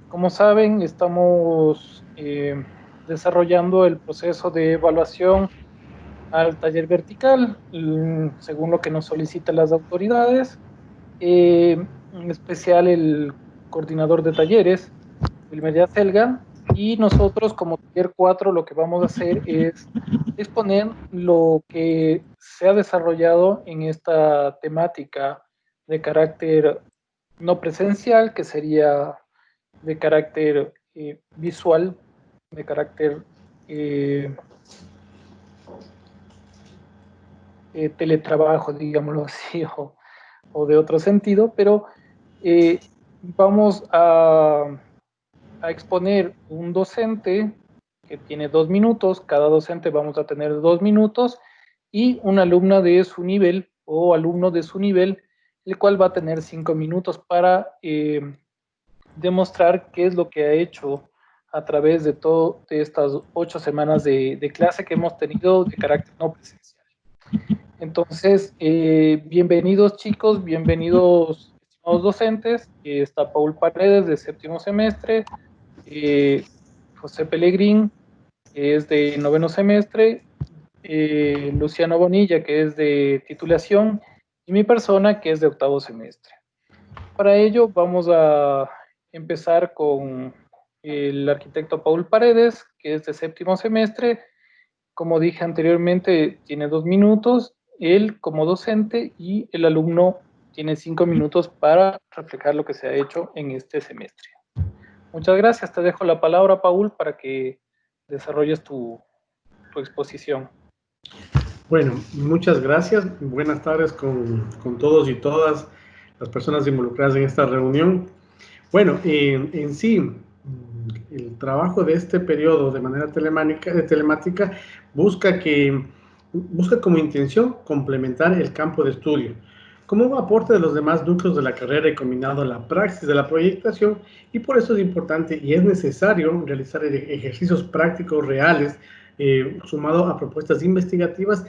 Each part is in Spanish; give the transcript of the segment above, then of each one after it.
Como saben, estamos desarrollando el proceso de evaluación al taller vertical, según lo que nos solicitan las autoridades, en especial el coordinador de talleres, Wilmer Yacelga, y nosotros como taller 4 lo que vamos a hacer es exponer lo que se ha desarrollado en esta temática de carácter no presencial, que sería de carácter visual, de carácter eh, teletrabajo, digámoslo así, o de otro sentido, pero vamos a exponer un docente que tiene 2 minutos, cada docente vamos a tener 2 minutos, y una alumna de su nivel o alumno de su nivel, el cual va a tener 5 minutos para demostrar qué es lo que ha hecho a través de todas estas 8 semanas de clase que hemos tenido de carácter no presencial. Entonces, bienvenidos chicos, bienvenidos estimados docentes. Está Paul Paredes de séptimo semestre, José Pellegrín, que es de noveno semestre, Luciano Bonilla, que es de titulación, y mi persona, que es de octavo semestre. Para ello vamos a empezar con el arquitecto Paul Paredes, que es de séptimo semestre. Como dije anteriormente, tiene 2 minutos, él como docente, y el alumno tiene 5 minutos para reflejar lo que se ha hecho en este semestre. Muchas gracias, te dejo la palabra, Paul, para que desarrolles tu exposición. Bueno, muchas gracias. Buenas tardes con todos y todas las personas involucradas en esta reunión. Bueno, en sí, el trabajo de este periodo de manera telemática busca como intención complementar el campo de estudio, como un aporte de los demás núcleos de la carrera y combinado a la praxis de la proyectación, y por eso es importante y es necesario realizar ejercicios prácticos reales, sumado a propuestas investigativas,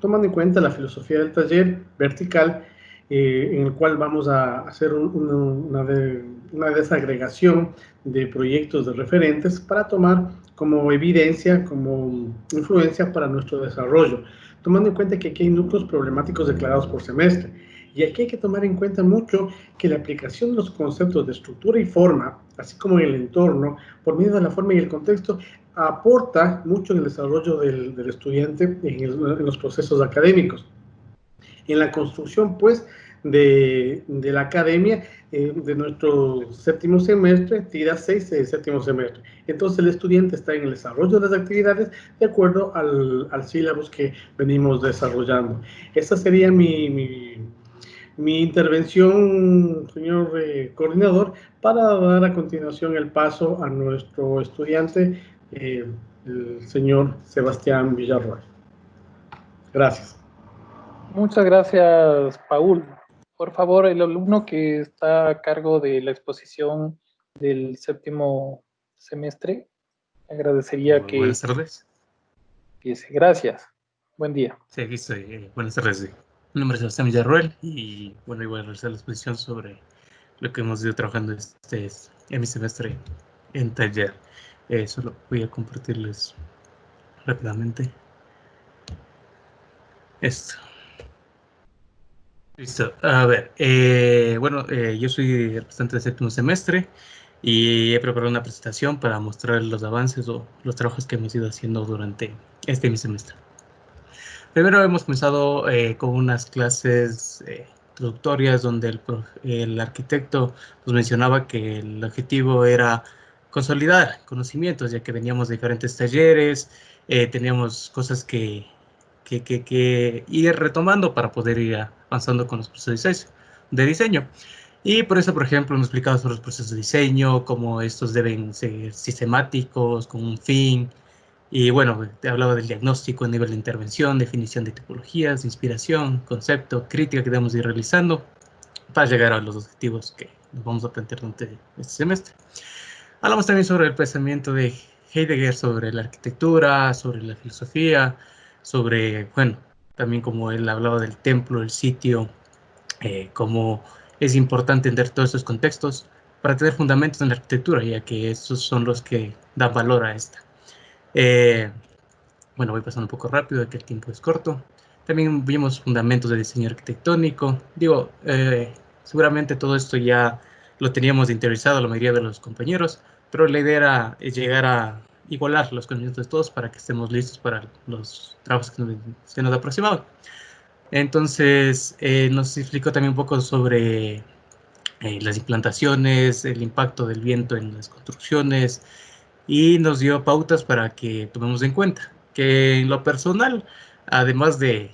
tomando en cuenta la filosofía del taller vertical, en el cual vamos a hacer una desagregación de proyectos de referentes para tomar como evidencia, como influencia para nuestro desarrollo, tomando en cuenta que aquí hay núcleos problemáticos declarados por semestre. Y aquí hay que tomar en cuenta mucho que la aplicación de los conceptos de estructura y forma, así como en el entorno, por medio de la forma y el contexto, aporta mucho en el desarrollo del estudiante en los procesos académicos. En la construcción, pues, de la academia, de nuestro séptimo semestre, tira 6 de séptimo semestre. Entonces el estudiante está en el desarrollo de las actividades de acuerdo al sílabus que venimos desarrollando. Esa sería mi intervención, señor coordinador, para dar a continuación el paso a nuestro estudiante, el señor Sebastián Villarroel. Gracias. Muchas gracias, Paul. Por favor, el alumno que está a cargo de la exposición del séptimo semestre, agradecería que Buenas tardes. empiece. Gracias. Buen día. Sí, aquí estoy. Buenas tardes. Mi nombre es Sebastián Villarroel y bueno, voy a realizar la exposición sobre lo que hemos ido trabajando en mi semestre en taller. Solo voy a compartirles rápidamente esto. Listo. A ver, bueno, yo soy representante de séptimo semestre y he preparado una presentación para mostrar los avances o los trabajos que hemos ido haciendo durante mi semestre. Primero hemos comenzado con unas clases introductorias donde el arquitecto nos mencionaba que el objetivo era consolidar conocimientos, ya que veníamos de diferentes talleres, teníamos cosas que ir retomando para poder ir avanzando con los procesos de diseño. Y por eso, por ejemplo, nos explicaba sobre los procesos de diseño, cómo estos deben ser sistemáticos, con un fin. Y bueno, te hablaba del diagnóstico, nivel de intervención, definición de tipologías, inspiración, concepto, crítica que debemos ir realizando para llegar a los objetivos que nos vamos a plantear durante este semestre. Hablamos también sobre el pensamiento de Heidegger, sobre la arquitectura, sobre la filosofía, sobre, bueno, también como él hablaba del templo, el sitio, cómo es importante entender todos esos contextos para tener fundamentos en la arquitectura, ya que esos son los que dan valor a esta. Bueno, voy pasando un poco rápido, ya que el tiempo es corto. También vimos fundamentos de diseño arquitectónico. Digo, seguramente todo esto ya lo teníamos interiorizado la mayoría de los compañeros, pero la idea era llegar a igualar los conocimientos de todos para que estemos listos para los trabajos que se nos aproximaban. Entonces, nos explicó también un poco sobre las implantaciones, el impacto del viento en las construcciones, y nos dio pautas para que tomemos en cuenta. Que en lo personal, además de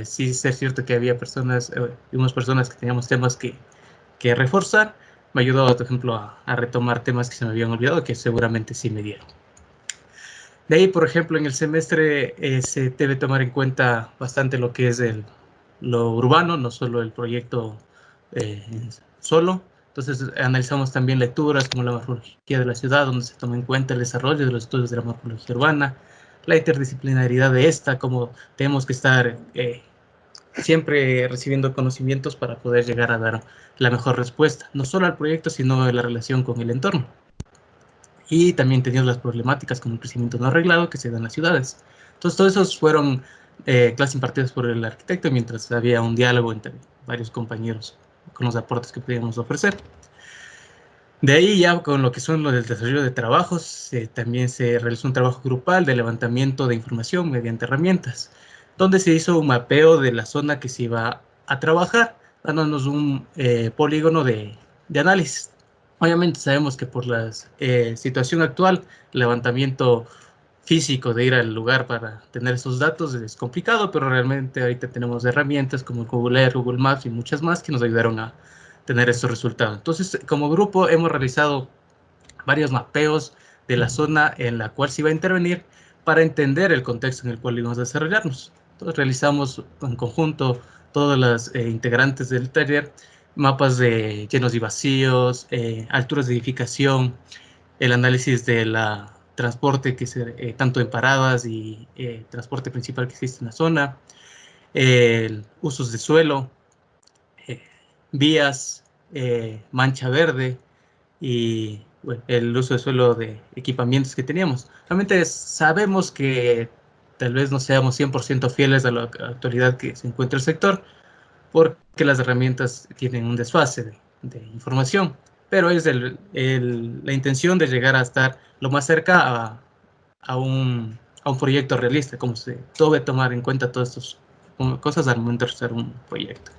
sí ser cierto que había personas, unas personas que teníamos temas que reforzar, me ayudó, por ejemplo, a retomar temas que se me habían olvidado, que seguramente sí me dieron. De ahí, por ejemplo, en el semestre se debe tomar en cuenta bastante lo que es lo urbano, no solo el proyecto eh, solo. Entonces, analizamos también lecturas como la morfología de la ciudad, donde se toma en cuenta el desarrollo de los estudios de la morfología urbana, la interdisciplinaridad de esta, como tenemos que estar siempre recibiendo conocimientos para poder llegar a dar la mejor respuesta, no solo al proyecto, sino a la relación con el entorno. Y también teníamos las problemáticas como el crecimiento no arreglado que se da en las ciudades. Entonces, todos esos fueron clases impartidas por el arquitecto, mientras había un diálogo entre varios compañeros con los aportes que podíamos ofrecer. De ahí ya con lo que son los del desarrollo de trabajos, también se realizó un trabajo grupal de levantamiento de información mediante herramientas, donde se hizo un mapeo de la zona que se iba a trabajar, dándonos un polígono de análisis. Obviamente sabemos que por la situación actual, el levantamiento físico de ir al lugar para tener esos datos es complicado, pero realmente ahorita tenemos herramientas como Google Earth, Google Maps y muchas más que nos ayudaron a tener estos resultados. Entonces, como grupo hemos realizado varios mapeos de la zona en la cual se iba a intervenir para entender el contexto en el cual íbamos a desarrollarnos. Entonces, realizamos en conjunto todas las integrantes del taller mapas de llenos y vacíos, alturas de edificación, el análisis de la transporte que se, tanto en paradas y transporte principal que existe en la zona, usos de suelo, vías, mancha verde y bueno, el uso de suelo de equipamientos que teníamos. Realmente sabemos que tal vez no seamos 100% fieles a la actualidad que se encuentra el sector, porque las herramientas tienen un desfase de información, pero es la intención de llegar a estar lo más cerca a un proyecto realista, como se debe tomar en cuenta todas estas cosas al momento de hacer un proyecto.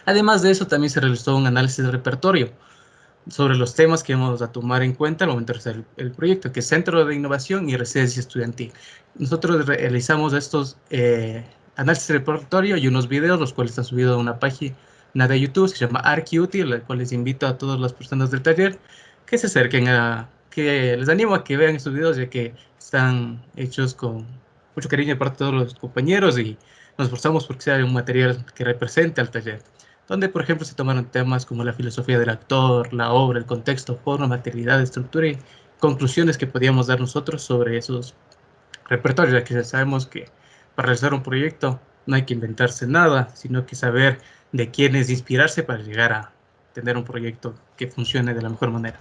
Además de eso, también se realizó un análisis de repertorio sobre los temas que vamos a tomar en cuenta al momento de hacer el proyecto, que es Centro de Innovación y Residencia Estudiantil. Nosotros realizamos estos análisis de repertorio y unos videos, los cuales están subidos a una página de YouTube, se llama ArchiUtil, la cual les invito a todas las personas del taller que se acerquen que les animo a que vean estos videos, ya que están hechos con mucho cariño de parte de todos los compañeros y nos esforzamos porque sea un material que represente al taller, donde, por ejemplo, se tomaron temas como la filosofía del actor, la obra, el contexto, forma, materialidad, estructura y conclusiones que podíamos dar nosotros sobre esos repertorios, ya que sabemos que para realizar un proyecto no hay que inventarse nada, sino que saber de quiénes inspirarse para llegar a tener un proyecto que funcione de la mejor manera.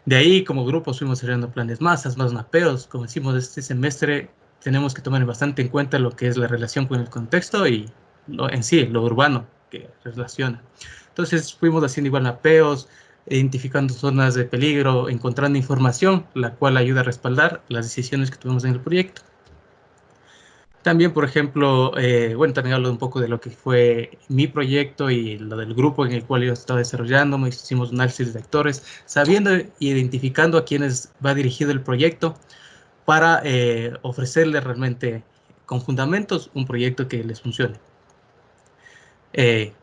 De ahí, como grupo, fuimos creando planes más mapeos. Como decimos, este semestre tenemos que tomar bastante en cuenta lo que es la relación con el contexto y en sí, lo urbano que relaciona. Entonces fuimos haciendo igual mapeos, identificando zonas de peligro, encontrando información, la cual ayuda a respaldar las decisiones que tuvimos en el proyecto. También, por ejemplo, bueno, también hablo un poco de lo que fue mi proyecto y lo del grupo en el cual yo estaba desarrollando. Hicimos un análisis de actores, sabiendo e identificando a quienes va dirigido el proyecto para ofrecerles realmente con fundamentos un proyecto que les funcione.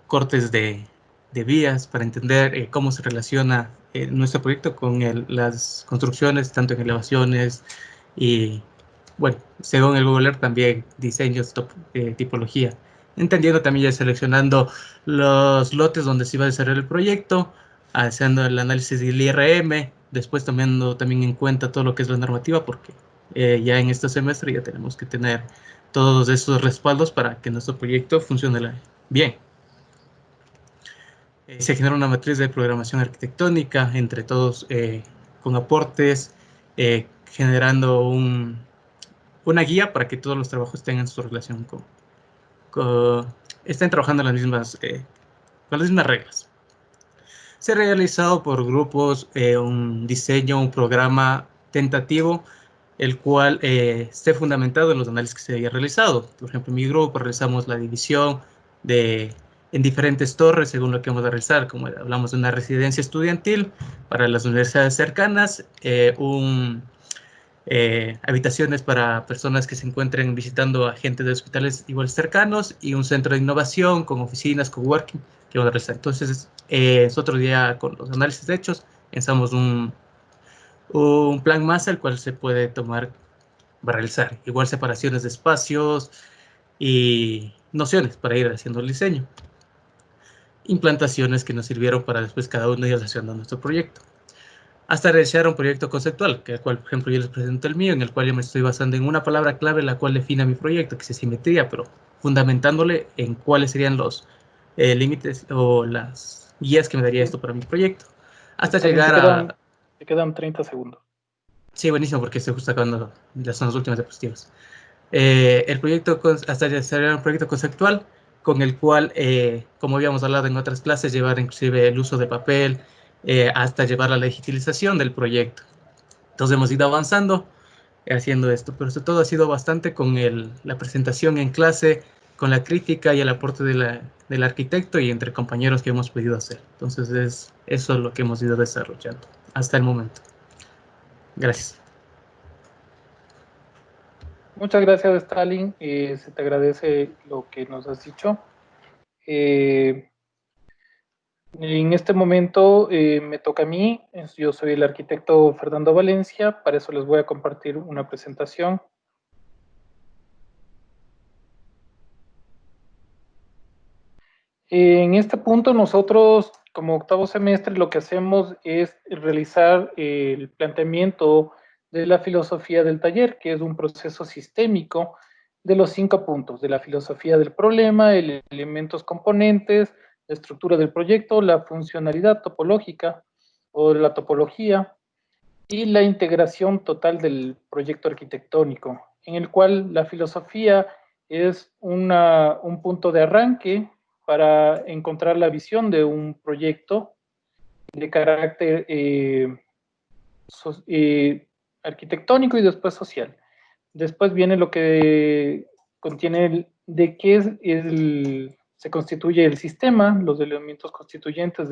Cortes de vías para entender cómo se relaciona nuestro proyecto con las construcciones, tanto en elevaciones y, bueno, según el Google Earth, también diseños, tipología. Entendiendo también ya seleccionando los lotes donde se iba a desarrollar el proyecto, haciendo el análisis del IRM, después tomando también en cuenta todo lo que es la normativa, porque ya en este semestre ya tenemos que tener todos esos respaldos para que nuestro proyecto funcione bien. Se genera una matriz de programación arquitectónica entre todos, con aportes, generando una guía para que todos los trabajos tengan su relación estén trabajando con las mismas reglas. Se ha realizado por grupos un diseño, un programa tentativo, el cual esté fundamentado en los análisis que se haya realizado. Por ejemplo, en mi grupo realizamos la división en diferentes torres según lo que vamos a realizar, como hablamos de una residencia estudiantil para las universidades cercanas, habitaciones para personas que se encuentren visitando a gente de hospitales igual cercanos y un centro de innovación con oficinas, coworking que van a realizar. Entonces, nosotros ya con los análisis hechos pensamos un plan más al cual se puede tomar para realizar. Igual separaciones de espacios y nociones para ir haciendo el diseño. Implantaciones que nos sirvieron para después cada uno ir haciendo nuestro proyecto. Hasta realizar un proyecto conceptual, que el cual, por ejemplo, yo les presento el mío, en el cual yo me estoy basando en una palabra clave, la cual define mi proyecto, que es simetría, pero fundamentándole en cuáles serían los límites o las guías que me daría esto para mi proyecto. Hasta llegar a... Te quedan 30 segundos. Sí, buenísimo, porque estoy justo acabando, ya son las últimas diapositivas. El proyecto, hasta llegar a un proyecto conceptual, con el cual, como habíamos hablado en otras clases, llevar inclusive el uso de papel, hasta llevar a la digitalización del proyecto. Entonces hemos ido avanzando haciendo esto, pero sobre todo ha sido bastante con la presentación en clase, con la crítica y el aporte del arquitecto y entre compañeros que hemos podido hacer. Entonces eso es lo que hemos ido desarrollando hasta el momento. Gracias. Muchas gracias, Stalin. Se te agradece lo que nos has dicho. En este momento me toca a mí. Yo soy el arquitecto Fernando Valencia. Para eso les voy a compartir una presentación. En este punto nosotros, como octavo semestre, lo que hacemos es realizar el planteamiento de la filosofía del taller, que es un proceso sistémico de los 5 puntos, de la filosofía del problema, elementos componentes, la estructura del proyecto, la funcionalidad topológica o la topología y la integración total del proyecto arquitectónico, en el cual la filosofía es un punto de arranque para encontrar la visión de un proyecto de carácter arquitectónico y después social. Después viene lo que contiene de qué se constituye el sistema, los elementos constituyentes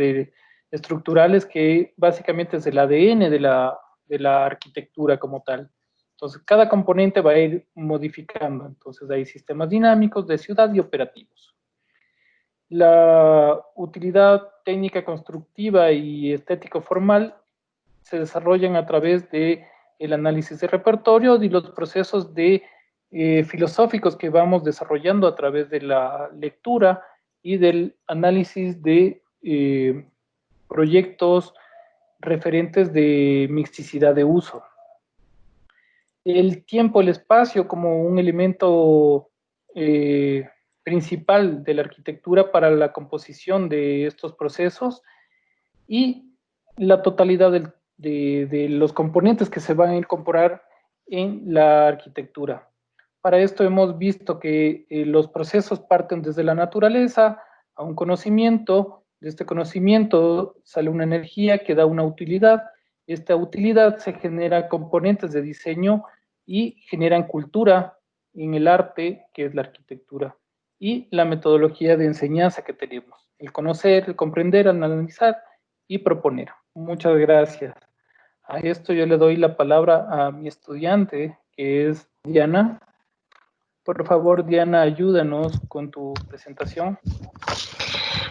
estructurales, que básicamente es el ADN de la arquitectura como tal. Entonces, cada componente va a ir modificando. Entonces, hay sistemas dinámicos de ciudad y operativos. La utilidad técnica constructiva y estético formal se desarrollan a través del análisis de repertorio y los procesos filosóficos que vamos desarrollando a través de la lectura y del análisis de proyectos referentes de mixticidad de uso. El tiempo, el espacio como un elemento principal de la arquitectura para la composición de estos procesos y la totalidad de los componentes que se van a incorporar en la arquitectura. Para esto hemos visto que los procesos parten desde la naturaleza a un conocimiento. De este conocimiento sale una energía que da una utilidad. Esta utilidad se genera componentes de diseño y generan cultura en el arte, que es la arquitectura, y la metodología de enseñanza que tenemos, el conocer, el comprender, el analizar y proponer. Muchas gracias. A esto yo le doy la palabra a mi estudiante, que es Diana. Por favor, Diana, ayúdanos con tu presentación.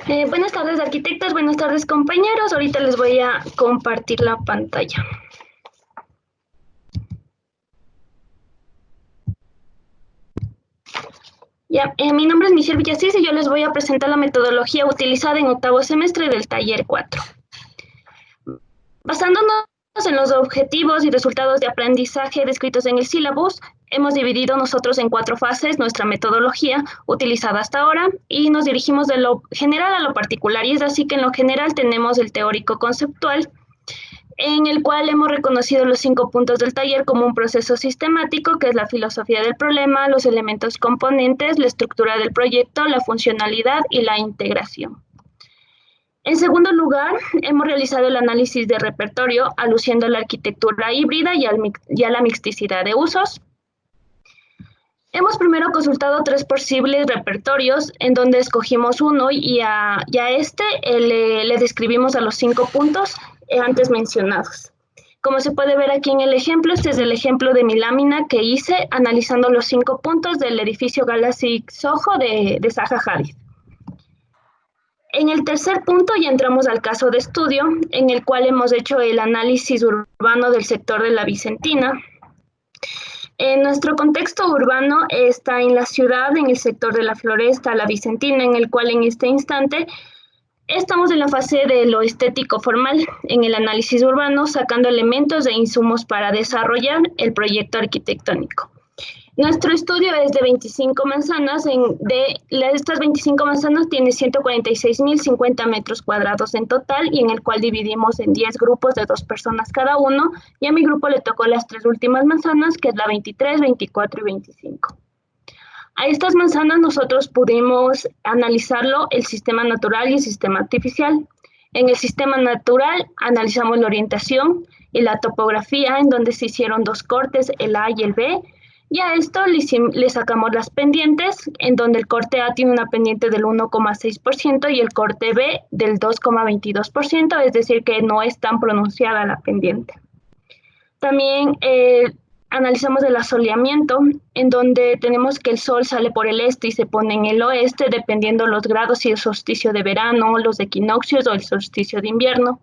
Buenas tardes, arquitectos. Buenas tardes, compañeros. Ahorita les voy a compartir la pantalla. Ya, mi nombre es Michelle Villasís y yo les voy a presentar la metodología utilizada en octavo semestre del taller 4. Basándonos en los objetivos y resultados de aprendizaje descritos en el sílabus, Hemos dividido nosotros en 4 fases nuestra metodología utilizada hasta ahora y nos dirigimos de lo general a lo particular. Y es así que en lo general tenemos el teórico conceptual, en el cual hemos reconocido los 5 puntos del taller como un proceso sistemático, que es la filosofía del problema, los elementos componentes, la estructura del proyecto, la funcionalidad y la integración. En segundo lugar, hemos realizado el análisis de repertorio, aluciendo a la arquitectura híbrida y a la mixticidad de usos. Hemos primero consultado 3 posibles repertorios, en donde escogimos uno y a este le describimos a los 5 puntos antes mencionados. Como se puede ver aquí en el ejemplo, este es el ejemplo de mi lámina que hice analizando los 5 puntos del edificio Galaxy Soho de Zaha Hadid. En el tercer punto ya entramos al caso de estudio, en el cual hemos hecho el análisis urbano del sector de la Vicentina. En nuestro contexto urbano está en la ciudad, en el sector de la Floresta, la Vicentina, en el cual en este instante estamos en la fase de lo estético formal, en el análisis urbano, sacando elementos e insumos para desarrollar el proyecto arquitectónico. Nuestro estudio es de 25 manzanas, estas 25 manzanas tiene 146.050 metros cuadrados en total y en el cual dividimos en 10 grupos de 2 personas cada uno, y a mi grupo le tocó las 3 últimas manzanas, que es la 23, 24 y 25. A estas manzanas nosotros pudimos analizarlo el sistema natural y el sistema artificial. En el sistema natural analizamos la orientación y la topografía, en donde se hicieron 2 cortes, el A y el B, y a esto le sacamos las pendientes, en donde el corte A tiene una pendiente del 1,6% y el corte B del 2,22%, es decir, que no es tan pronunciada la pendiente. También analizamos el asoleamiento, en donde tenemos que el sol sale por el este y se pone en el oeste, dependiendo los grados, si el solsticio de verano, los equinoccios o el solsticio de invierno.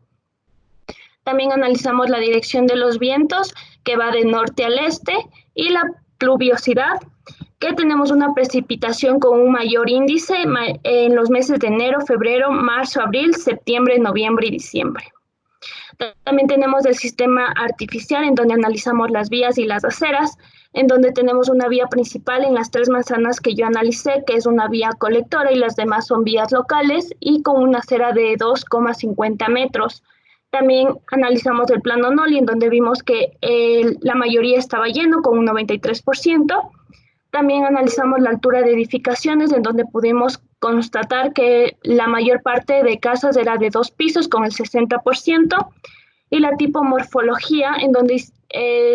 También analizamos la dirección de los vientos, que va de norte al este, y la pluviosidad, que tenemos una precipitación con un mayor índice en los meses de enero, febrero, marzo, abril, septiembre, noviembre y diciembre. También tenemos el sistema artificial, en donde analizamos las vías y las aceras, en donde tenemos una vía principal en las 3 manzanas que yo analicé, que es una vía colectora, y las demás son vías locales, y con una acera de 2,50 metros. También analizamos el plano Noli, en donde vimos que la mayoría estaba lleno, con un 93%. También analizamos la altura de edificaciones, en donde pudimos constatar que la mayor parte de casas era de 2 pisos, con el 60%. Y la tipomorfología, en donde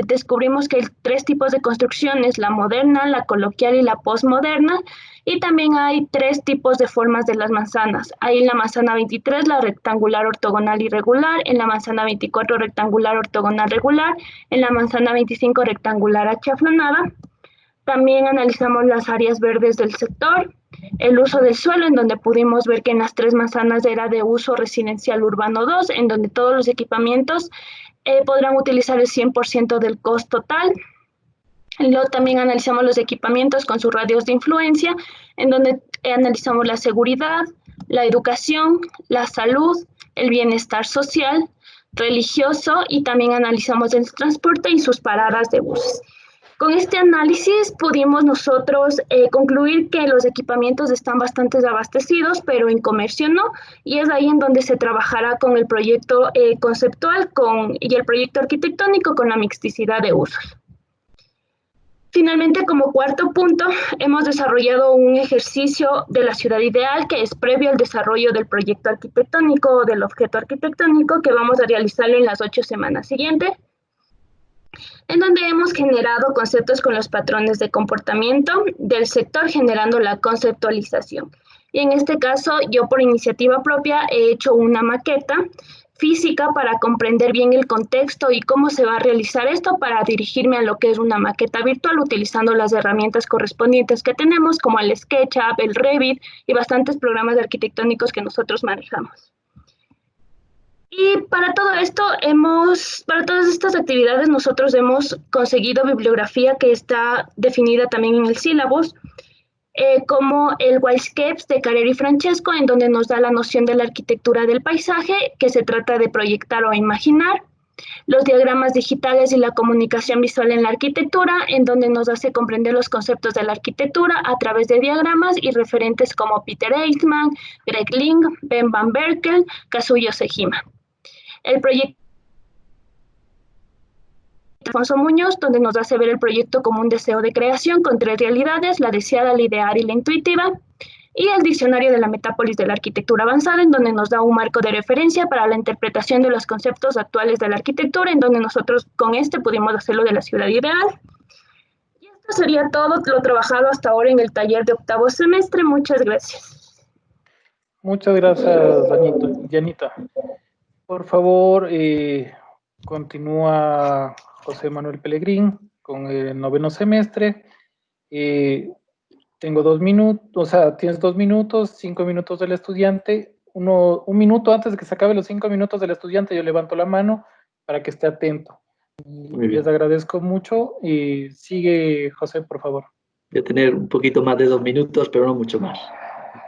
descubrimos que hay 3 tipos de construcciones: la moderna, la coloquial y la postmoderna. Y también hay 3 tipos de formas de las manzanas. Hay en la manzana 23 la rectangular, ortogonal y regular, en la manzana 24 rectangular, ortogonal, regular, en la manzana 25 rectangular achaflanada. También analizamos las áreas verdes del sector, el uso del suelo, en donde pudimos ver que en las 3 manzanas era de uso residencial urbano 2, en donde todos los equipamientos podrán utilizar el 100% del costo total. Luego también analizamos los equipamientos con sus radios de influencia, en donde analizamos la seguridad, la educación, la salud, el bienestar social, religioso, y también analizamos el transporte y sus paradas de buses. Con este análisis pudimos nosotros concluir que los equipamientos están bastante abastecidos, pero en comercio no, y es ahí en donde se trabajará con el proyecto conceptual y el proyecto arquitectónico con la mixticidad de usos. Finalmente, como cuarto punto, hemos desarrollado un ejercicio de la ciudad ideal, que es previo al desarrollo del proyecto arquitectónico o del objeto arquitectónico, que vamos a realizarlo en las 8 semanas siguientes, en donde hemos generado conceptos con los patrones de comportamiento del sector, generando la conceptualización. Y en este caso, yo por iniciativa propia he hecho una maqueta física para comprender bien el contexto y cómo se va a realizar esto, para dirigirme a lo que es una maqueta virtual, utilizando las herramientas correspondientes que tenemos, como el SketchUp, el Revit y bastantes programas arquitectónicos que nosotros manejamos. Y para todo esto, para todas estas actividades, nosotros hemos conseguido bibliografía que está definida también en el sílabus, como el Wildscapes de Carrera y Francesco, en donde nos da la noción de la arquitectura del paisaje, que se trata de proyectar o imaginar. los diagramas digitales y la comunicación visual en la arquitectura, en donde nos hace comprender los conceptos de la arquitectura a través de diagramas y referentes como Peter Eichmann, Greg Ling, Ben van Berkel, Kazuyo Sejima. El proyecto Alfonso Muñoz, donde nos hace ver el proyecto como un deseo de creación con 3 realidades, la deseada, la ideal y la intuitiva, y el diccionario de la metápolis de la arquitectura avanzada, en donde nos da un marco de referencia para la interpretación de los conceptos actuales de la arquitectura, en donde nosotros con pudimos hacerlo de la ciudad ideal. Y esto sería todo lo trabajado hasta ahora en el taller de 8º semestre. Muchas gracias. Muchas gracias, Yanita. Por favor, continúa José Manuel Pellegrín con el 9º semestre. Tengo 2 minutos, o sea, tienes 2 minutos, 5 minutos del estudiante. Un minuto antes de que se acabe los 5 minutos del estudiante, yo levanto la mano para que esté atento. Les agradezco mucho. Sigue, José, por favor. Voy a tener un poquito más de 2 minutos, pero no mucho más.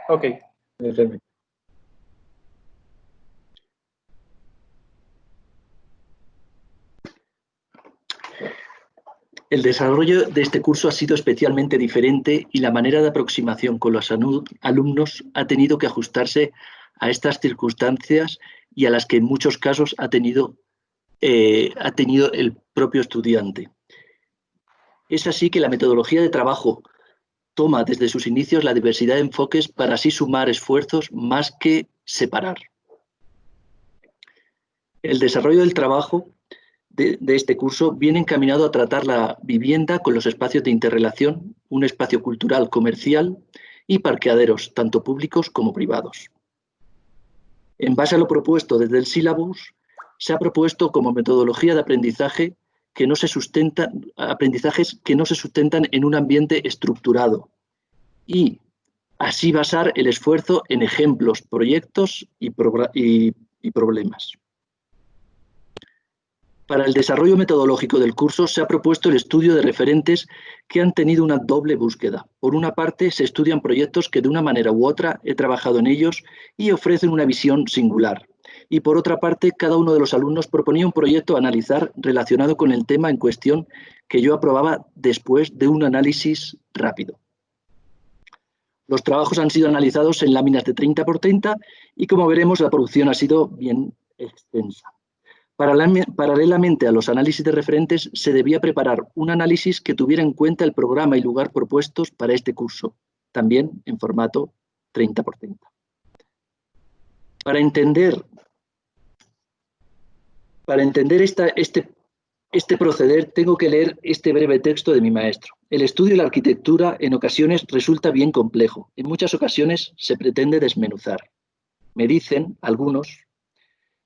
Ok. El desarrollo de este curso ha sido especialmente diferente y la manera de aproximación con los alumnos ha tenido que ajustarse a estas circunstancias y a las que en muchos casos ha tenido el propio estudiante. Es así que la metodología de trabajo toma desde sus inicios la diversidad de enfoques para así sumar esfuerzos más que separar. El desarrollo del trabajo de este curso viene encaminado a tratar la vivienda con los espacios de interrelación, un espacio cultural, comercial y parqueaderos, tanto públicos como privados. En base a lo propuesto desde el sílabus, se ha propuesto como metodología de aprendizaje aprendizajes que no se sustentan en un ambiente estructurado y así basar el esfuerzo en ejemplos, proyectos y problemas. Para el desarrollo metodológico del curso se ha propuesto el estudio de referentes que han tenido una doble búsqueda. Por una parte, se estudian proyectos que de una manera u otra he trabajado en ellos y ofrecen una visión singular. Y por otra parte, cada uno de los alumnos proponía un proyecto a analizar relacionado con el tema en cuestión que yo aprobaba después de un análisis rápido. Los trabajos han sido analizados en láminas de 30 por 30 y, como veremos, la producción ha sido bien extensa. Paralelamente a los análisis de referentes, se debía preparar un análisis que tuviera en cuenta el programa y lugar propuestos para este curso, también en formato 30 por 30. Para entender este proceder, tengo que leer este breve texto de mi maestro. El estudio de la arquitectura en ocasiones resulta bien complejo. En muchas ocasiones se pretende desmenuzar. Me dicen algunos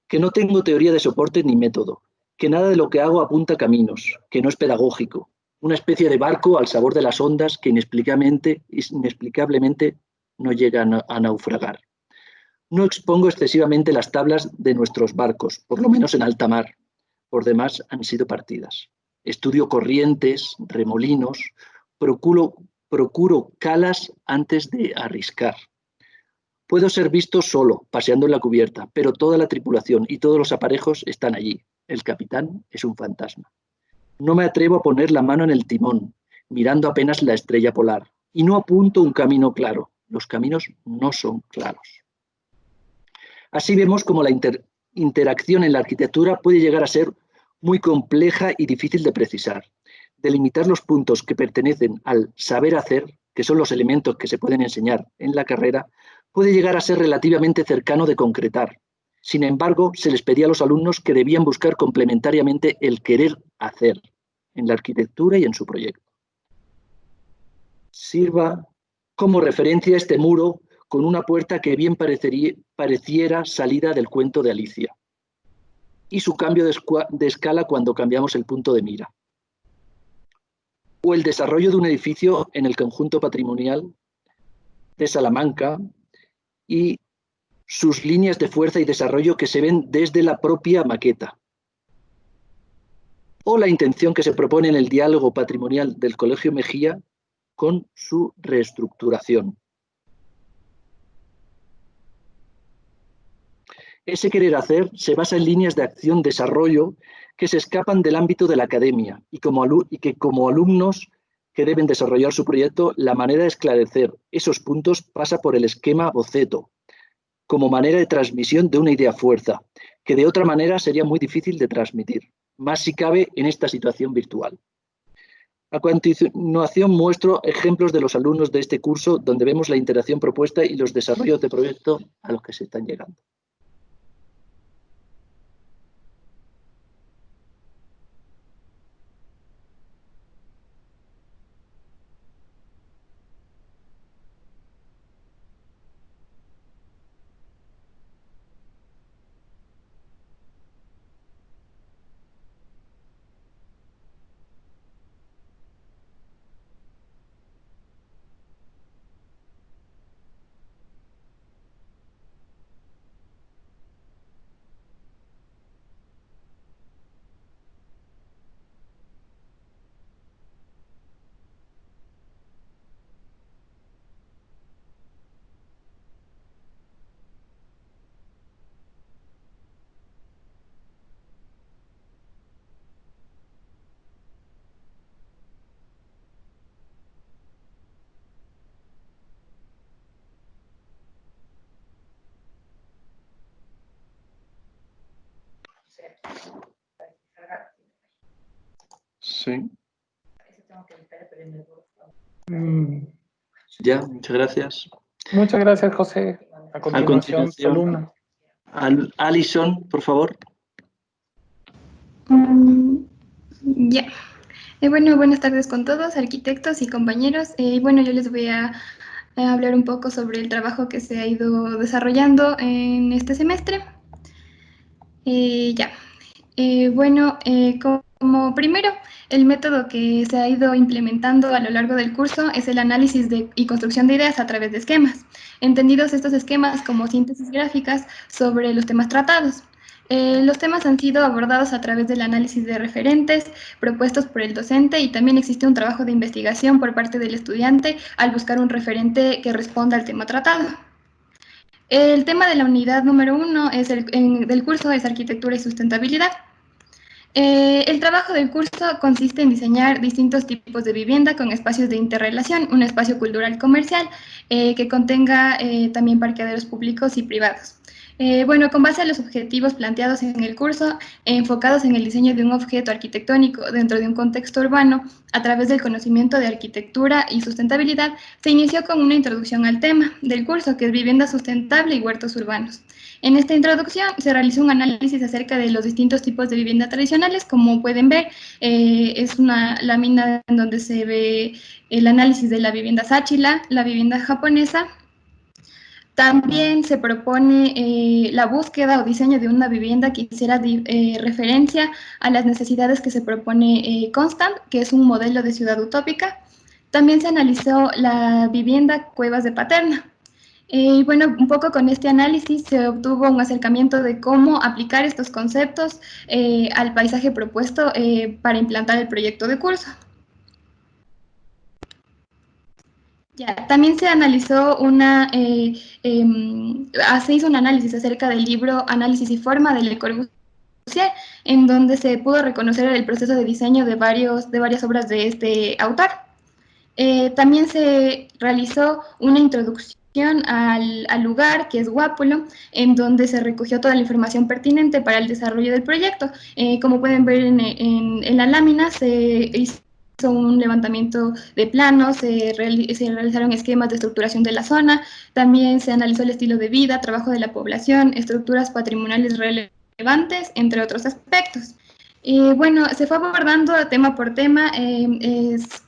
que no tengo teoría de soporte ni método, que nada de lo que hago apunta caminos, que no es pedagógico, una especie de barco al sabor de las ondas que inexplicablemente no llega a naufragar. No expongo excesivamente las tablas de nuestros barcos, por lo menos en alta mar, por demás han sido partidas. Estudio corrientes, remolinos, procuro calas antes de arriscar. Puedo ser visto solo, paseando en la cubierta, pero toda la tripulación y todos los aparejos están allí. El capitán es un fantasma. No me atrevo a poner la mano en el timón, mirando apenas la estrella polar, y no apunto un camino claro. Los caminos no son claros. Así vemos cómo la interacción en la arquitectura puede llegar a ser muy compleja y difícil de precisar. Delimitar los puntos que pertenecen al saber hacer, que son los elementos que se pueden enseñar en la carrera, puede llegar a ser relativamente cercano de concretar. Sin embargo, se les pedía a los alumnos que debían buscar complementariamente el querer hacer en la arquitectura y en su proyecto. Sirva como referencia este muro con una puerta que bien pareciera salida del cuento de Alicia y su cambio de escala cuando cambiamos el punto de mira. O el desarrollo de un edificio en el conjunto patrimonial de Salamanca y sus líneas de fuerza y desarrollo que se ven desde la propia maqueta. O la intención que se propone en el diálogo patrimonial del Colegio Mejía con su reestructuración. Ese querer hacer se basa en líneas de acción-desarrollo que se escapan del ámbito de la academia y que como alumnos que deben desarrollar su proyecto, la manera de esclarecer esos puntos pasa por el esquema boceto, como manera de transmisión de una idea fuerza, que de otra manera sería muy difícil de transmitir, más si cabe en esta situación virtual. A continuación muestro ejemplos de los alumnos de este curso donde vemos la interacción propuesta y los desarrollos de proyecto a los que se están llegando. Sí. Ya, muchas gracias. Muchas gracias, José. A continuación, su alumna. Alison, por favor. Ya. Bueno, buenas tardes con todos, arquitectos y compañeros. Bueno, yo les voy a hablar un poco sobre el trabajo que se ha ido desarrollando en este semestre. Bueno, como primero, el método que se ha ido implementando a lo largo del curso es el análisis y construcción de ideas a través de esquemas, entendidos estos esquemas como síntesis gráficas sobre los temas tratados. Los temas han sido abordados a través del análisis de referentes propuestos por el docente y también existe un trabajo de investigación por parte del estudiante al buscar un referente que responda al tema tratado. El tema de la unidad número 1 del curso es Arquitectura y Sustentabilidad. El trabajo del curso consiste en diseñar distintos tipos de vivienda con espacios de interrelación, un espacio cultural comercial que contenga también parqueaderos públicos y privados. Bueno, con base a los objetivos planteados en el curso, enfocados en el diseño de un objeto arquitectónico dentro de un contexto urbano, a través del conocimiento de arquitectura y sustentabilidad, se inició con una introducción al tema del curso, que es vivienda sustentable y huertos urbanos. En esta introducción se realizó un análisis acerca de los distintos tipos de vivienda tradicionales. Como pueden ver, es una lámina en donde se ve el análisis de la vivienda sáchila, la vivienda japonesa. También se propone la búsqueda o diseño de una vivienda que hiciera referencia a las necesidades que se propone Constant, que es un modelo de ciudad utópica. También se analizó la vivienda Cuevas de Paterna. Y bueno, un poco con este análisis se obtuvo un acercamiento de cómo aplicar estos conceptos al paisaje propuesto para implantar el proyecto de curso. También se analizó se hizo un análisis acerca del libro Análisis y Forma de Le Corbusier, en donde se pudo reconocer el proceso de diseño de varias obras de este autor. También se realizó una introducción al lugar, que es Guápulo, en donde se recogió toda la información pertinente para el desarrollo del proyecto. Como pueden ver en la lámina, se hizo un levantamiento de planos, se realizaron esquemas de estructuración de la zona, también se analizó el estilo de vida, trabajo de la población, estructuras patrimoniales relevantes, entre otros aspectos. Bueno, se fue abordando tema por tema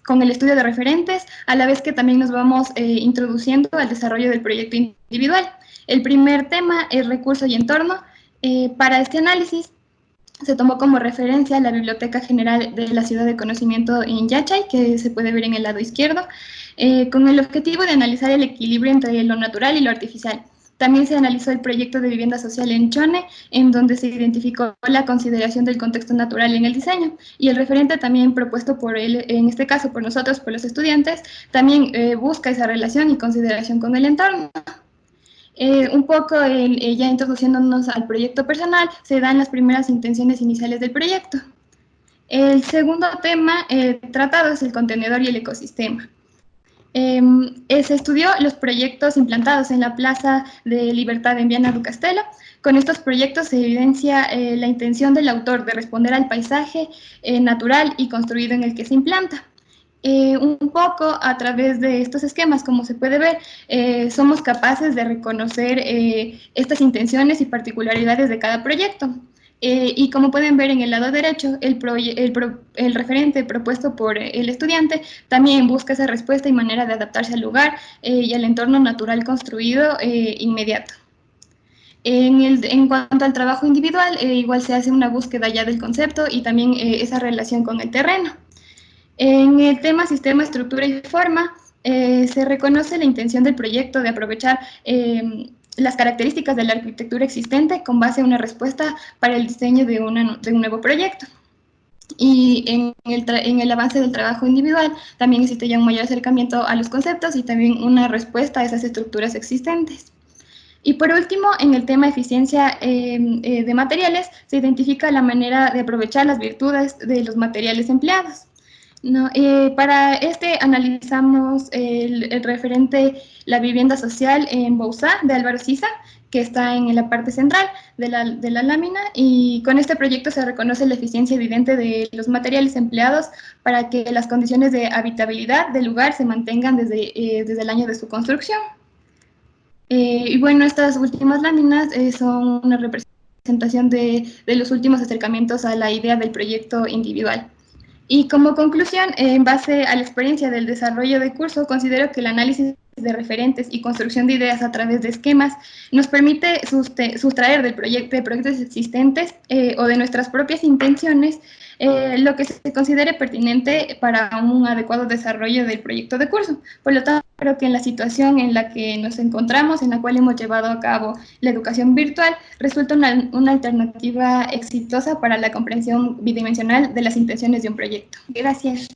con el estudio de referentes, a la vez que también nos vamos introduciendo al desarrollo del proyecto individual. El primer tema es recurso y entorno. Para este análisis se tomó como referencia la Biblioteca General de la Ciudad de Conocimiento en Yachay, que se puede ver en el lado izquierdo, con el objetivo de analizar el equilibrio entre lo natural y lo artificial. También se analizó el proyecto de vivienda social en Chone, en donde se identificó la consideración del contexto natural en el diseño. Y el referente también propuesto por él, en este caso por nosotros, por los estudiantes, también busca esa relación y consideración con el entorno. Un poco ya introduciéndonos al proyecto personal, se dan las primeras intenciones iniciales del proyecto. El segundo tema tratado es el contenedor y el ecosistema. Se estudió los proyectos implantados en la Plaza de Libertad en Viana do Castelo. Con estos proyectos se evidencia la intención del autor de responder al paisaje natural y construido en el que se implanta. Un poco a través de estos esquemas, como se puede ver, somos capaces de reconocer estas intenciones y particularidades de cada proyecto. Y como pueden ver en el lado derecho, el referente propuesto por el estudiante también busca esa respuesta y manera de adaptarse al lugar y al entorno natural construido inmediato. En cuanto al trabajo individual, igual se hace una búsqueda ya del concepto y también esa relación con el terreno. En el tema sistema, estructura y forma, se reconoce la intención del proyecto de aprovechar las características de la arquitectura existente con base a una respuesta para el diseño de un nuevo proyecto. Y en el avance del trabajo individual también existe ya un mayor acercamiento a los conceptos y también una respuesta a esas estructuras existentes. Y por último, en el tema eficiencia de materiales, se identifica la manera de aprovechar las virtudes de los materiales empleados. No, para este analizamos el referente La vivienda social en Bouzá, de Álvaro Siza, que está en la parte central de la lámina, y con este proyecto se reconoce la eficiencia evidente de los materiales empleados para que las condiciones de habitabilidad del lugar se mantengan desde el año de su construcción. Y bueno, estas últimas láminas son una representación de los últimos acercamientos a la idea del proyecto individual. Y como conclusión, en base a la experiencia del desarrollo de curso, considero que el análisis de referentes y construcción de ideas a través de esquemas nos permite sustraer de proyectos existentes o de nuestras propias intenciones lo que se considere pertinente para un adecuado desarrollo del proyecto de curso. Por lo tanto, creo que en la situación en la que nos encontramos, en la cual hemos llevado a cabo la educación virtual, resulta una alternativa exitosa para la comprensión bidimensional de las intenciones de un proyecto. Gracias.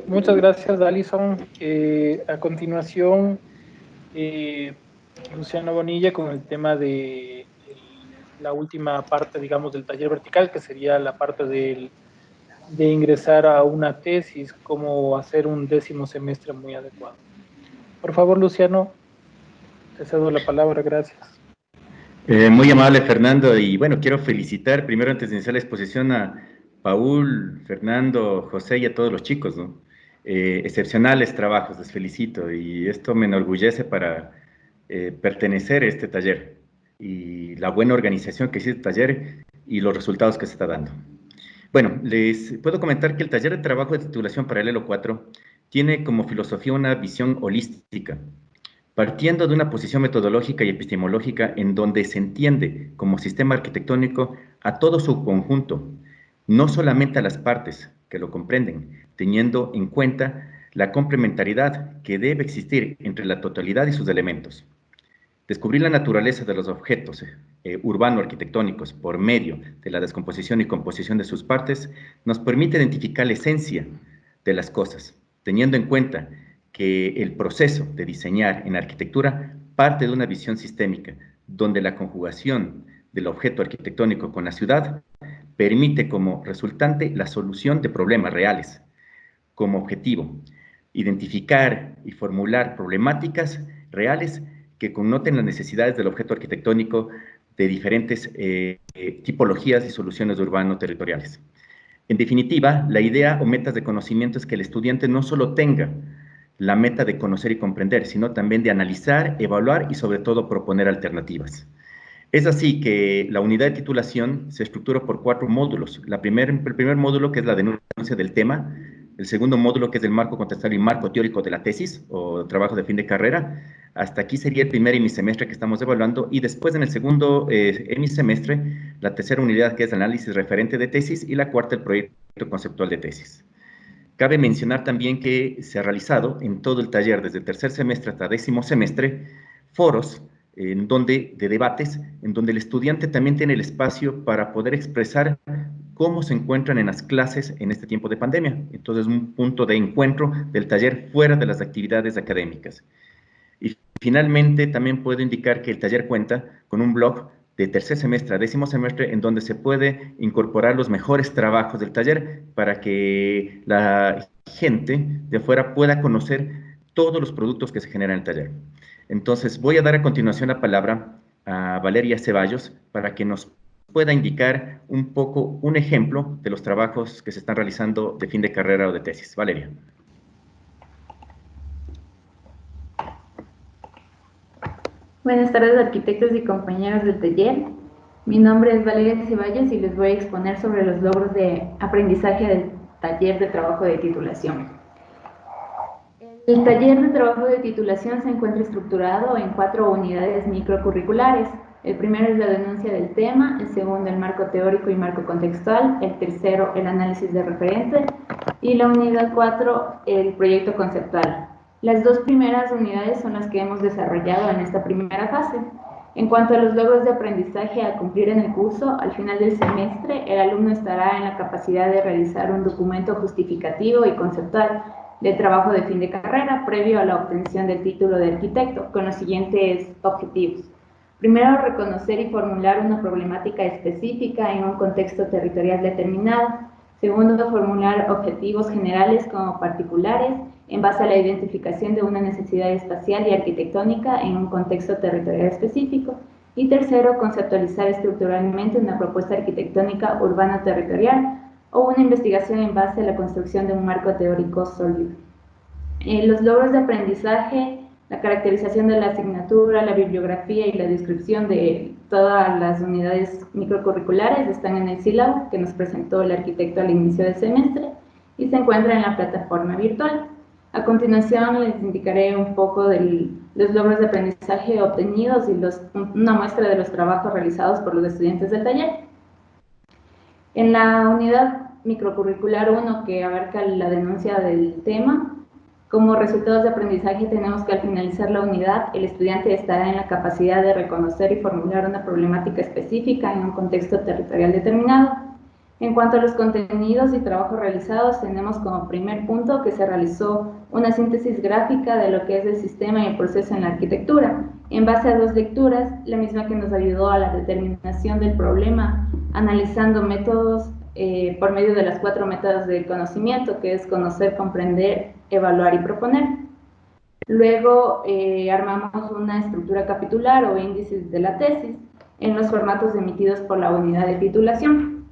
Muchas gracias, Alison. A continuación, Luciano Bonilla con el tema de la última parte, digamos, del taller vertical, que sería la parte de ingresar a una tesis, cómo hacer un 10º semestre muy adecuado. Por favor, Luciano, te cedo la palabra, gracias. Muy amable, Fernando, y bueno, quiero felicitar primero antes de iniciar la exposición a Paul, Fernando, José y a todos los chicos, ¿no? Excepcionales trabajos, les felicito, y esto me enorgullece para pertenecer a este taller, y la buena organización que existe el taller y los resultados que se está dando. Bueno, les puedo comentar que el taller de trabajo de titulación Paralelo 4 tiene como filosofía una visión holística, partiendo de una posición metodológica y epistemológica en donde se entiende como sistema arquitectónico a todo su conjunto, no solamente a las partes que lo comprenden, teniendo en cuenta la complementariedad que debe existir entre la totalidad y sus elementos. Descubrir la naturaleza de los objetos urbano-arquitectónicos por medio de la descomposición y composición de sus partes nos permite identificar la esencia de las cosas, teniendo en cuenta que el proceso de diseñar en arquitectura parte de una visión sistémica, donde la conjugación del objeto arquitectónico con la ciudad permite como resultante la solución de problemas reales. Como objetivo, identificar y formular problemáticas reales que connoten las necesidades del objeto arquitectónico de diferentes tipologías y soluciones urbano-territoriales. En definitiva, la idea o metas de conocimiento es que el estudiante no solo tenga la meta de conocer y comprender, sino también de analizar, evaluar y sobre todo proponer alternativas. Es así que la unidad de titulación se estructura por 4 módulos. El primer módulo, que es la denuncia del tema; el segundo módulo, que es el marco contextual y marco teórico de la tesis o trabajo de fin de carrera. Hasta aquí sería el primer hemisemestre que estamos evaluando, y después en el segundo hemisemestre, la tercera unidad, que es el análisis referente de tesis, y la cuarta, el proyecto conceptual de tesis. Cabe mencionar también que se ha realizado en todo el taller, desde el tercer semestre hasta 10º semestre, foros de debates, en donde el estudiante también tiene el espacio para poder expresar cómo se encuentran en las clases en este tiempo de pandemia. Entonces, un punto de encuentro del taller fuera de las actividades académicas. Y finalmente, también puedo indicar que el taller cuenta con un blog de tercer semestre a décimo semestre en donde se puede incorporar los mejores trabajos del taller para que la gente de afuera pueda conocer todos los productos que se generan en el taller. Entonces, voy a dar a continuación la palabra a Valeria Ceballos para que nos pueda indicar un poco un ejemplo de los trabajos que se están realizando de fin de carrera o de tesis. Valeria. Buenas tardes, arquitectos y compañeros del taller. Mi nombre es Valeria Ceballos y les voy a exponer sobre los logros de aprendizaje del taller de trabajo de titulación. El taller de trabajo de titulación se encuentra estructurado en 4 unidades microcurriculares. El primero es la denuncia del tema, el segundo el marco teórico y marco contextual, el tercero el análisis de referente y la unidad 4 el proyecto conceptual. Las 2 primeras unidades son las que hemos desarrollado en esta primera fase. En cuanto a los logros de aprendizaje a cumplir en el curso, al final del semestre el alumno estará en la capacidad de realizar un documento justificativo y conceptual del trabajo de fin de carrera previo a la obtención del título de arquitecto, con los siguientes objetivos. Primero, reconocer y formular una problemática específica en un contexto territorial determinado. Segundo, formular objetivos generales como particulares en base a la identificación de una necesidad espacial y arquitectónica en un contexto territorial específico. Y tercero, conceptualizar estructuralmente una propuesta arquitectónica urbano-territorial o una investigación en base a la construcción de un marco teórico sólido. Los logros de aprendizaje, la caracterización de la asignatura, la bibliografía y la descripción de todas las unidades microcurriculares están en el sílabo que nos presentó el arquitecto al inicio del semestre y se encuentra en la plataforma virtual. A continuación les indicaré un poco de los logros de aprendizaje obtenidos y una muestra de los trabajos realizados por los estudiantes del taller. En la unidad microcurricular 1, que abarca la denuncia del tema, como resultados de aprendizaje tenemos que al finalizar la unidad, el estudiante estará en la capacidad de reconocer y formular una problemática específica en un contexto territorial determinado. En cuanto a los contenidos y trabajos realizados, tenemos como primer punto que se realizó una síntesis gráfica de lo que es el sistema y el proceso en la arquitectura, en base a 2 lecturas, la misma que nos ayudó a la determinación del problema, analizando métodos por medio de las 4 métodos de conocimiento, que es conocer, comprender, evaluar y proponer. Luego armamos una estructura capitular o índices de la tesis en los formatos emitidos por la unidad de titulación.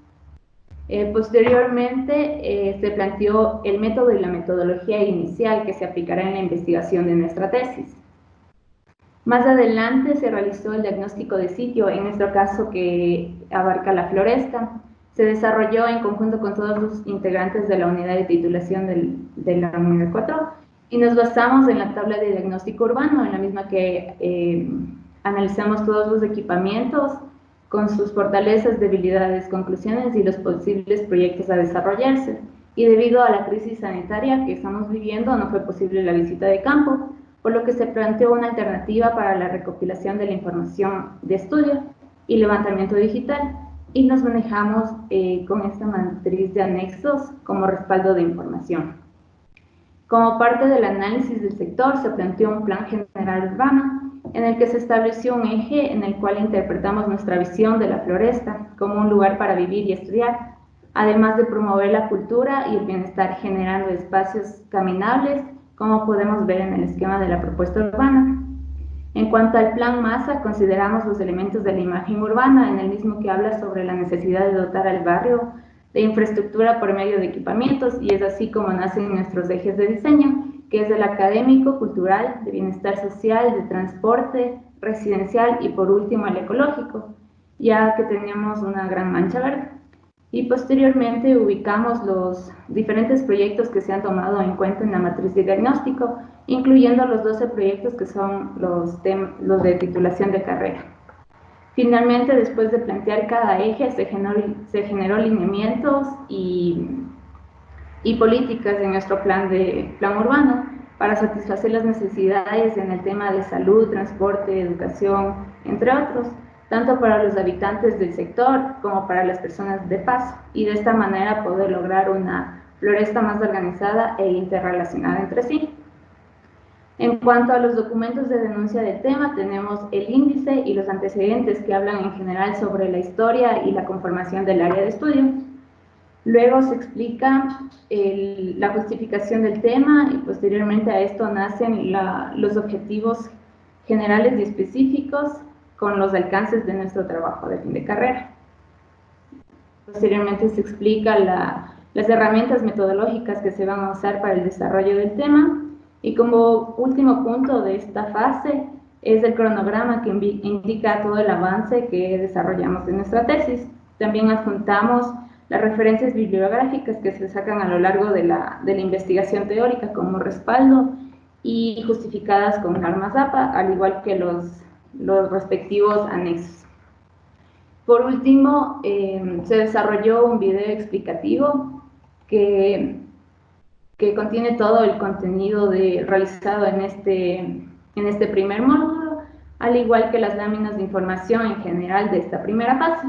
Posteriormente se planteó el método y la metodología inicial que se aplicará en la investigación de nuestra tesis. Más adelante se realizó el diagnóstico de sitio, en nuestro caso que abarca la floresta. Se desarrolló en conjunto con todos los integrantes de la unidad de titulación de la unidad 4 y nos basamos en la tabla de diagnóstico urbano, en la misma que analizamos todos los equipamientos con sus fortalezas, debilidades, conclusiones y los posibles proyectos a desarrollarse. Y debido a la crisis sanitaria que estamos viviendo, no fue posible la visita de campo, por lo que se planteó una alternativa para la recopilación de la información de estudio y levantamiento digital, y nos manejamos con esta matriz de anexos como respaldo de información. Como parte del análisis del sector, se planteó un plan general urbano en el que se estableció un eje en el cual interpretamos nuestra visión de la floresta como un lugar para vivir y estudiar, además de promover la cultura y el bienestar generando espacios caminables, como podemos ver en el esquema de la propuesta urbana. En cuanto al plan masa, consideramos los elementos de la imagen urbana, en el mismo que habla sobre la necesidad de dotar al barrio de infraestructura por medio de equipamientos, y es así como nacen nuestros ejes de diseño, que es el académico, cultural, de bienestar social, de transporte, residencial y por último el ecológico, ya que teníamos una gran mancha verde. Y posteriormente ubicamos los diferentes proyectos que se han tomado en cuenta en la matriz de diagnóstico, incluyendo los 12 proyectos que son los de titulación de carrera. Finalmente, después de plantear cada eje, se generó lineamientos y políticas en nuestro plan urbano para satisfacer las necesidades en el tema de salud, transporte, educación, entre otros. tanto para los habitantes del sector como para las personas de paso, y de esta manera poder lograr una floresta más organizada e interrelacionada entre sí. En cuanto a los documentos de denuncia del tema, tenemos el índice y los antecedentes que hablan en general sobre la historia y la conformación del área de estudio. Luego se explica la justificación del tema y posteriormente a esto nacen los objetivos generales y específicos con los alcances de nuestro trabajo de fin de carrera. Posteriormente se explica las herramientas metodológicas que se van a usar para el desarrollo del tema, y como último punto de esta fase es el cronograma que indica todo el avance que desarrollamos en nuestra tesis. También adjuntamos las referencias bibliográficas que se sacan a lo largo de la investigación teórica como respaldo y justificadas con normas APA, al igual que los respectivos anexos. Por último, se desarrolló un video explicativo que contiene todo el contenido realizado en este primer módulo, al igual que las láminas de información en general de esta primera fase.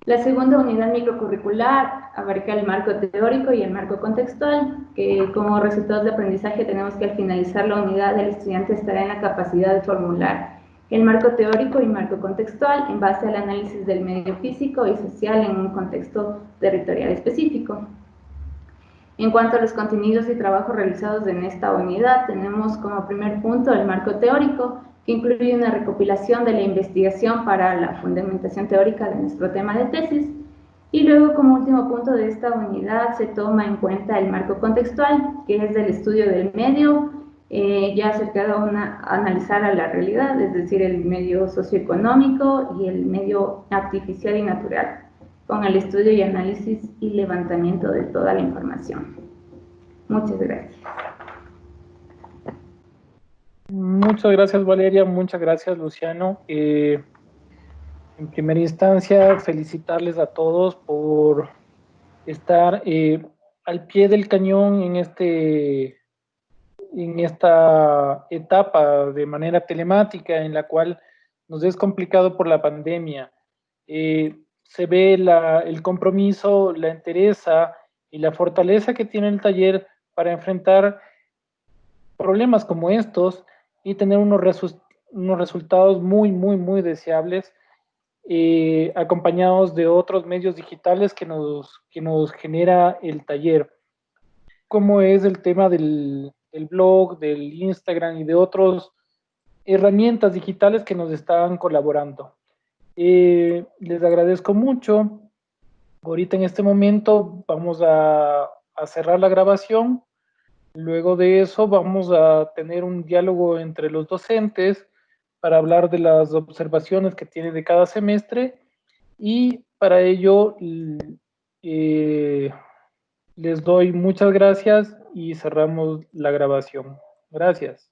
La segunda unidad microcurricular abarca el marco teórico y el marco contextual, que como resultados de aprendizaje tenemos que al finalizar la unidad el estudiante estará en la capacidad de formular el marco teórico y marco contextual en base al análisis del medio físico y social en un contexto territorial específico. En cuanto a los contenidos y trabajos realizados en esta unidad, tenemos como primer punto el marco teórico, que incluye una recopilación de la investigación para la fundamentación teórica de nuestro tema de tesis, y luego como último punto de esta unidad se toma en cuenta el marco contextual, que es el estudio del medio, ya acercado a analizar a la realidad, es decir, el medio socioeconómico y el medio artificial y natural, con el estudio y análisis y levantamiento de toda la información. Muchas gracias. Muchas gracias, Valeria. Muchas gracias, Luciano. En primera instancia, felicitarles a todos por estar al pie del cañón en esta etapa de manera telemática en la cual nos es complicado por la pandemia. Se ve el compromiso, la entereza y la fortaleza que tiene el taller para enfrentar problemas como estos y tener unos resultados muy, muy, muy deseables, acompañados de otros medios digitales que nos genera el taller, como es el tema del blog, del Instagram y de otras herramientas digitales que nos están colaborando. Les agradezco mucho. Ahorita en este momento vamos a cerrar la grabación. Luego de eso vamos a tener un diálogo entre los docentes para hablar de las observaciones que tiene de cada semestre, y para ello les doy muchas gracias y cerramos la grabación. Gracias.